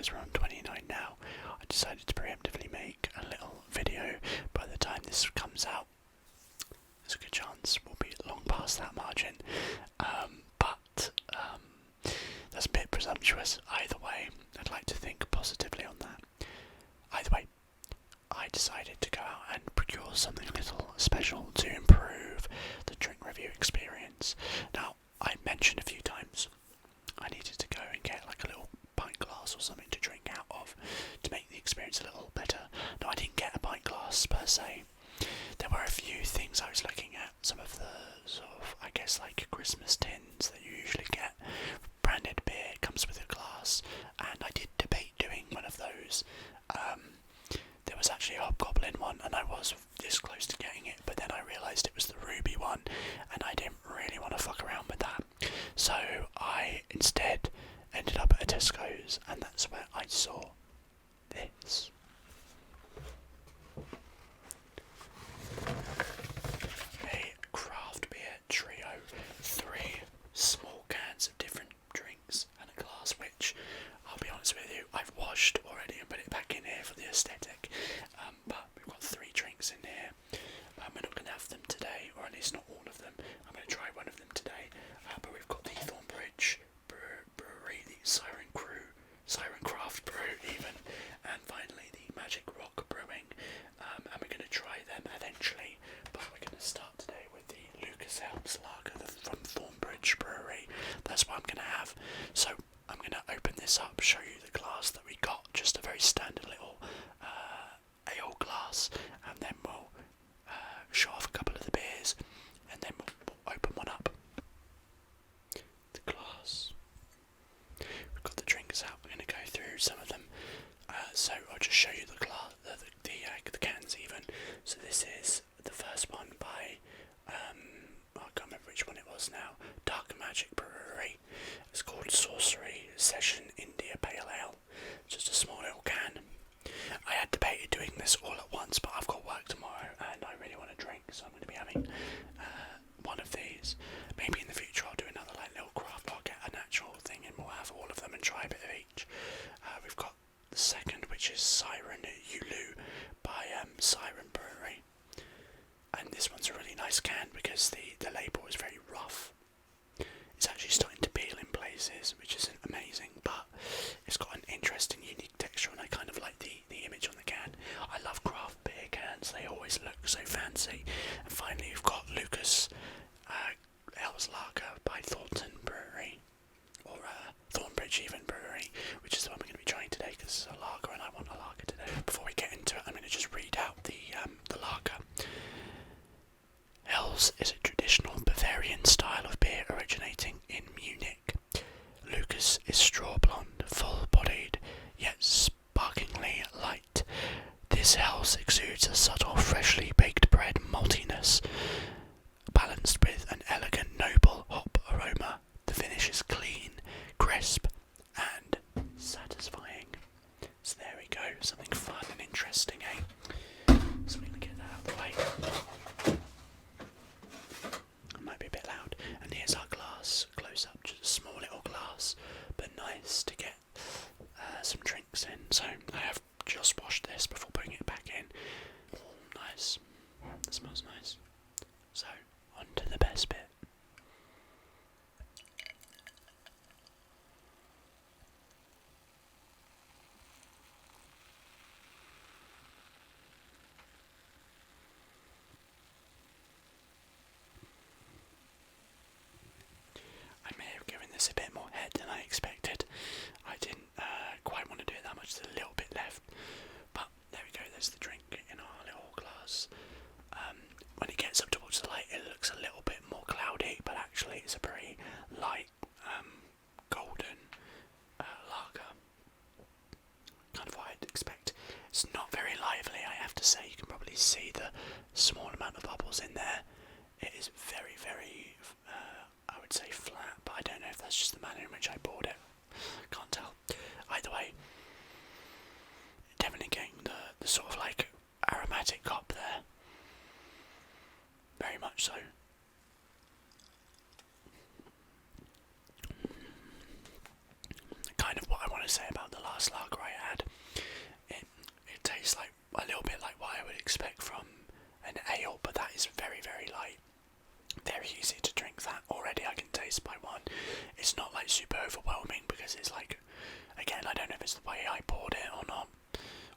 as we're on 29 now, I decided to preemptively make a little video. By the time this comes out, there's a good chance we'll be long past that margin. But that's a bit presumptuous. Either way, I'd like to think positively on that. Either way, I decided to go out and procure something a little special to improve the drink review experience. Now, I mentioned a few times I needed to go and get like a little pint glass or something to drink out of to make the experience a little better. Now, I didn't get a pint glass per se. There were a few things I was looking at, some of the sort of, I guess, like Christmas tins that you usually get. Branded beer comes with a glass, and I did debate doing one of those. There was actually a Hobgoblin one, and I was this close to getting it, but then I realised it was the Ruby one, and I didn't really want to fuck around with that. So I instead ended up at a Tesco's, and that's where I saw this. A craft beer trio, 3 small cans of different drinks and a glass, which, I'll be honest with you, I've washed already and put it back in here for the aesthetic. But we've got 3 drinks in here. We're not going to have them today, or at least not all of them. I'm going to try one of them today. But we've got the Thornbridge Brewery, the Siren Craft Brew even, and finally the Magic Rock Brewing. And we're going to try them eventually, but we're going to start today with the Lukas Lager from Thornbridge Brewery. That's what I'm going to have. So I'm going to open this up, show you the glass that we got, just a very standard little ale glass, and then we'll show off a couple of the beers, and then we'll open one up. The glass. We've got the drinks out, we're going to go through some of them. So I'll just show you the glass, the cans even. So this is the first one by, I can't remember which one it was now, Dark Magic Brewery. It's called Sorcery Session India Pale Ale. Just a small little can. I had debated doing this all at once, but I've got work tomorrow and I really want to drink, so I'm going to be having one of these. Maybe in the future I'll do another like little craft. I'll get an actual thing and we'll have all of them and try a bit of each. We've got the second, which is Siren Yulu by Siren Brewery, and this one's a really nice can because the label is very rough. It's actually starting to peel in places, which isn't amazing, but it's got an interesting, unique texture, and I kind of like the image on the can. I love craft beer cans, they always look so fancy. And finally we've got Lukas Lager by Thornton Brewery, or Thornbridge even Brewery, which is the one we're going to be trying today because it's a lager and I want a lager today. Before we get into it, I'm going to just read out the lager. Hell's is a traditional Bavarian style of beer originating in Munich. Lukas is straw blonde, full-bodied, yet sparklingly light. This Hell's exudes a subtle, freshly baked bread maltiness, balanced with an elegant, noble hop aroma. The finish is clean, crisp, and satisfying. So there we go, something fun and interesting, eh? So we're going to get that out of the way. It might be a bit loud. And here's our glass, close up, just a small little glass, but nice to get some drinks in. So I have just washed this before putting it back in. Nice. That smells nice. So, on to the best bit. I may have given this a bit more head than I expected. I didn't quite want to do it that much, there's a little bit left. But there we go, there's the drink in our little glass. When it gets up towards the light, it looks a little bit more cloudy, but actually it's a very light golden lager. Kind of what I'd expect. It's not very lively, I have to say. You can probably see the small amount of bubbles in there. It is very, very, I would say flat, but I don't know if that's just the manner in which I poured it. Can't tell. Either way, definitely getting the sort of like aromatic hop there. Very much so. Kind of what I want to say about the last lager a little bit like what I would expect from an ale, but that is very, very light. Very easy to drink that. Already I can taste by one. It's not like super overwhelming because it's like, again, I don't know if it's the way I poured it or not,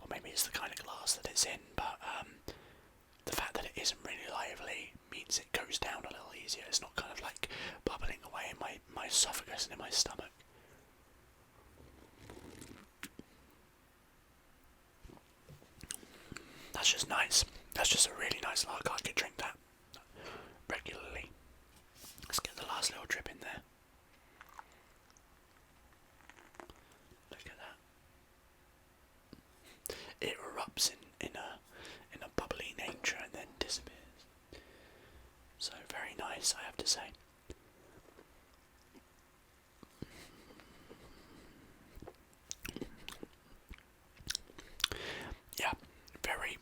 or maybe it's the kind of glass that it's in, but the fact that it isn't really lively means it goes down a little easier. It's not kind of like bubbling away in my esophagus and in my stomach. That's just nice. That's just a really nice lager. I could drink that regularly. Let's get the last little drip in there. Look at that. It erupts in a bubbly nature and then disappears. So very nice, I have to say. Yeah, very,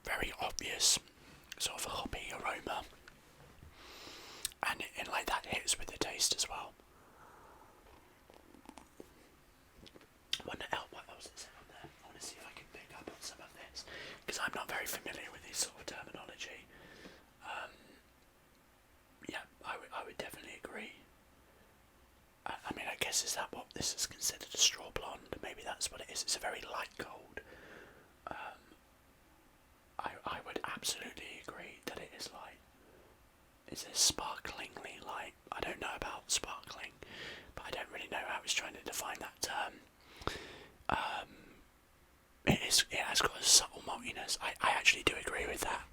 very obvious sort of hoppy aroma, and like that hits with the taste as well. What else is on there? I want to see if I can pick up on some of this, because I'm not very familiar with this sort of terminology. Yeah, I would definitely agree. I mean, I guess, is that what this is considered, a straw blonde? Maybe that's what it is. It's a very light gold. I would absolutely agree that it is light. Is it sparklingly light? I don't know about sparkling, but I don't really know how it's trying to define that term. It has got a subtle maltiness. I actually do agree with that.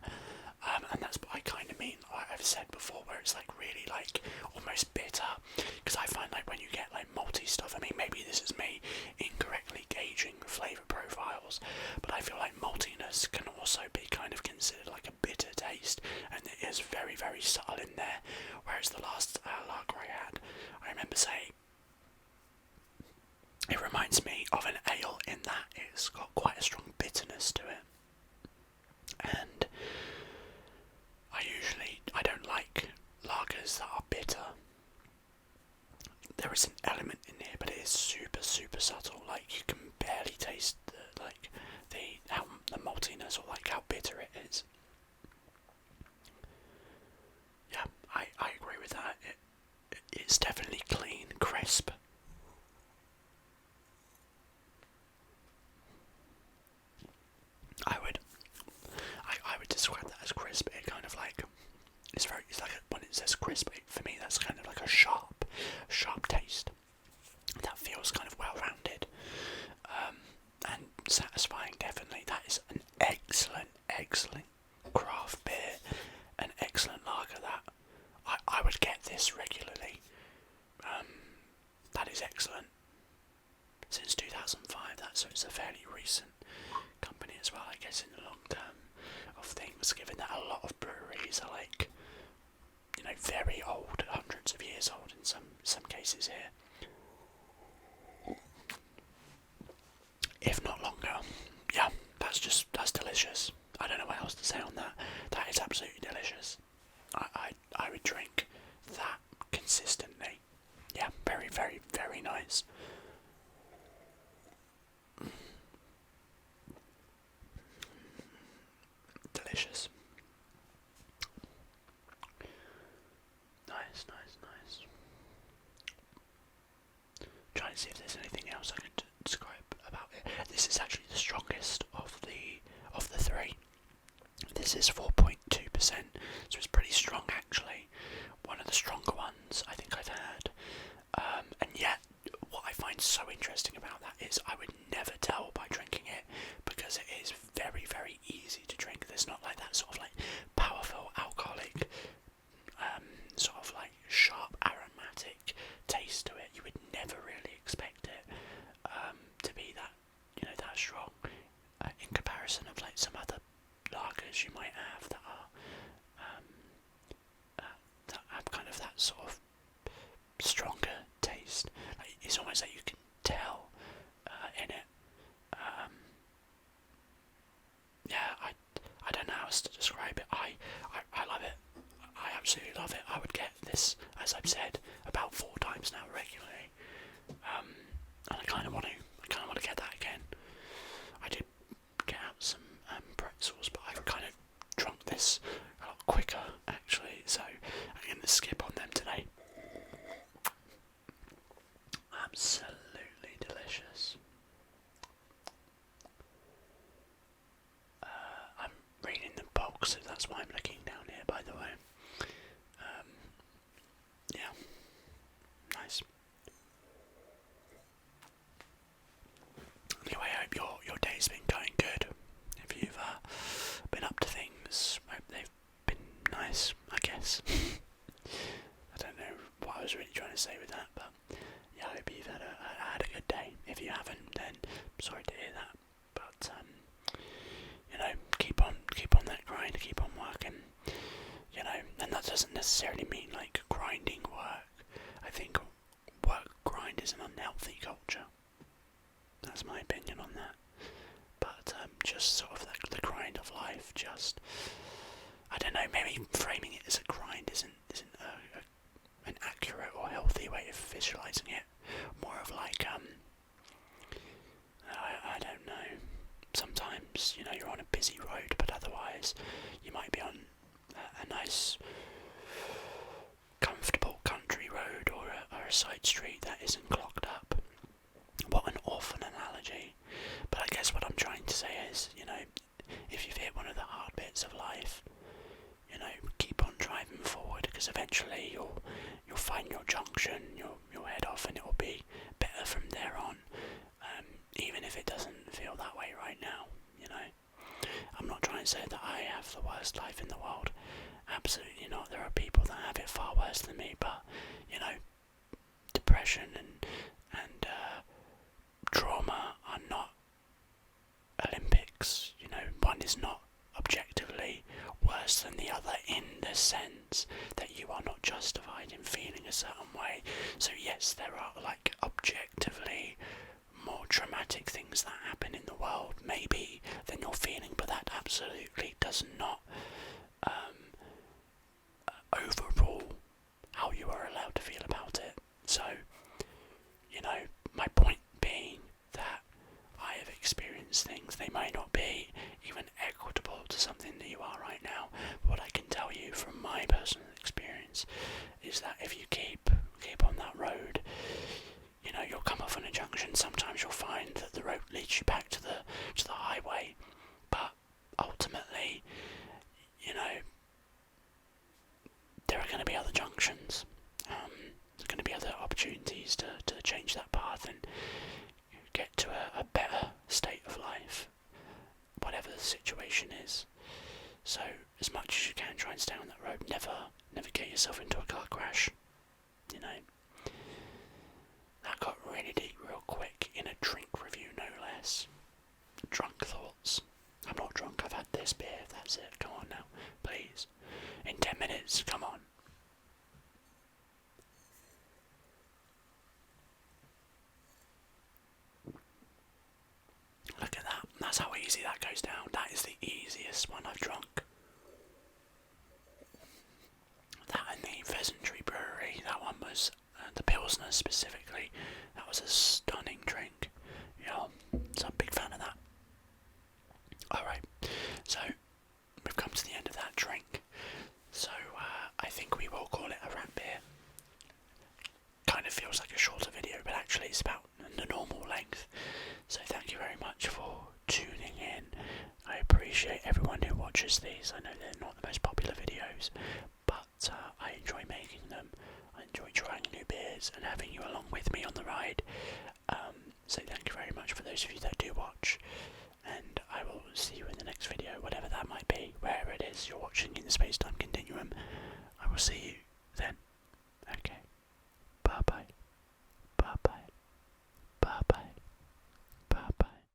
And that's what I kind of mean, like I've said before, where it's like really like almost bitter, because I find like when you get like malty stuff, I mean maybe this is me incorrectly gauging flavour profiles, but I feel like maltiness can also be kind of considered like a bitter taste, and it is very, very subtle in there, whereas the last lager I had, I remember saying, it reminds me of an ale in that it's got quite a strong bitterness to it, and I don't like lagers that are bitter. There is an element in here, but it is super, super subtle. Like you can barely taste the maltiness or like how bitter it is. Yeah, I agree with that. It's definitely clean, crisp. I would describe that as crisp. It kind of like it's like when it says crisp, for me that's kind of like a sharp taste. That feels kind of well rounded, and satisfying. Definitely, that is an excellent craft beer, an excellent lager. That I would get this regularly. That is excellent. Since 2005, so it's a fairly recent company as well, I guess, in the long term of things, given that a lot of breweries are like, you know, very old, hundreds of years old in some cases here, if not longer. Yeah, that's delicious. I don't know what else to say on that. That is absolutely delicious. I would drink that consistently. Yeah, very, very, very nice. Delicious. Nice. Trying to see if there's anything else I can describe about it. This is actually the strongest of the three. This is 4.2%, so it's pretty strong actually. One of the stronger ones I think I've had. And yet, what I find so interesting about that is I would never tell by drinking it, because it is very, very easy to drink. There's not like that sort of like powerful alcoholic, sort of like sharp aromatic taste to it. You would never really expect it to be that, you know, that strong in comparison of like some other lagers you might have that are that have kind of that sort of stronger taste. Like, it's almost like you can tell in it. Yeah, I don't know how else to describe it. I love it. I absolutely love it. I would get this, as I've said, about 4 times now regularly. And I kind of want to get that again. I did get out some sorry to hear that. But keep on that grind, keep on working. And that doesn't necessarily mean like grinding work. I think work grind is an unhealthy culture. That's my opinion on that. But just sort of the grind of life. Just, I don't know. Maybe framing it as a grind isn't an accurate or healthy way of visualizing it. More of like I don't know. Sometimes you're on a busy road, but otherwise you might be on a nice, comfortable country road or a side street that isn't clogged up. What an awful analogy. But I guess what I'm trying to say is, if you've hit one of the hard bits of life, keep on driving forward, because eventually you'll find your junction, you'll head off, and it'll be better from there on. Even if it doesn't feel that way right now, I'm not trying to say that I have the worst life in the world. Absolutely not. There are people that have it far worse than me, but depression and trauma are not Olympics. One is not objectively worse than the other in the sense that you are not justified in feeling a certain way. So yes, there are like objectively more traumatic things that happen in the world, maybe, than you're feeling, but that absolutely does not overrule how you are allowed to feel about it. So, my point being that I have experienced things, they may not be even equitable to something that you are right now, but what I can tell you from my personal experience is that if you keep on that road, you'll come off on a junction. Sometimes you'll find that the road leads you back to the highway, but ultimately, there are going to be other junctions. There's going to be other opportunities to change that path and get to a better state of life, whatever the situation is. So, as much as you can, try and stay on that road. Never get yourself into a car crash. That got really deep real quick in a drink review, no less. Drunk thoughts. I'm not drunk, I've had this beer, that's it. Come on now, please. In 10 minutes, come on. Look at that, that's how easy that goes down. That is the easiest one I've drunk. That and the Pheasantry Brewery, that one was, the Pilsner specifically, that was a stunning drink. So I'm a big fan of that. Alright, so we've come to the end of that drink. So I think we will call it a wrap here. Kind of feels like a shorter video, but actually it's about the normal length. So thank you very much for tuning in. I appreciate everyone who watches these. I know they're not the most popular videos, but I enjoy making them. I enjoy trying new beers and having you along with me on the ride. So thank you very much for those of you that do watch, and I will see you in the next video, whatever that might be, wherever it is you're watching in the space-time continuum. I will see you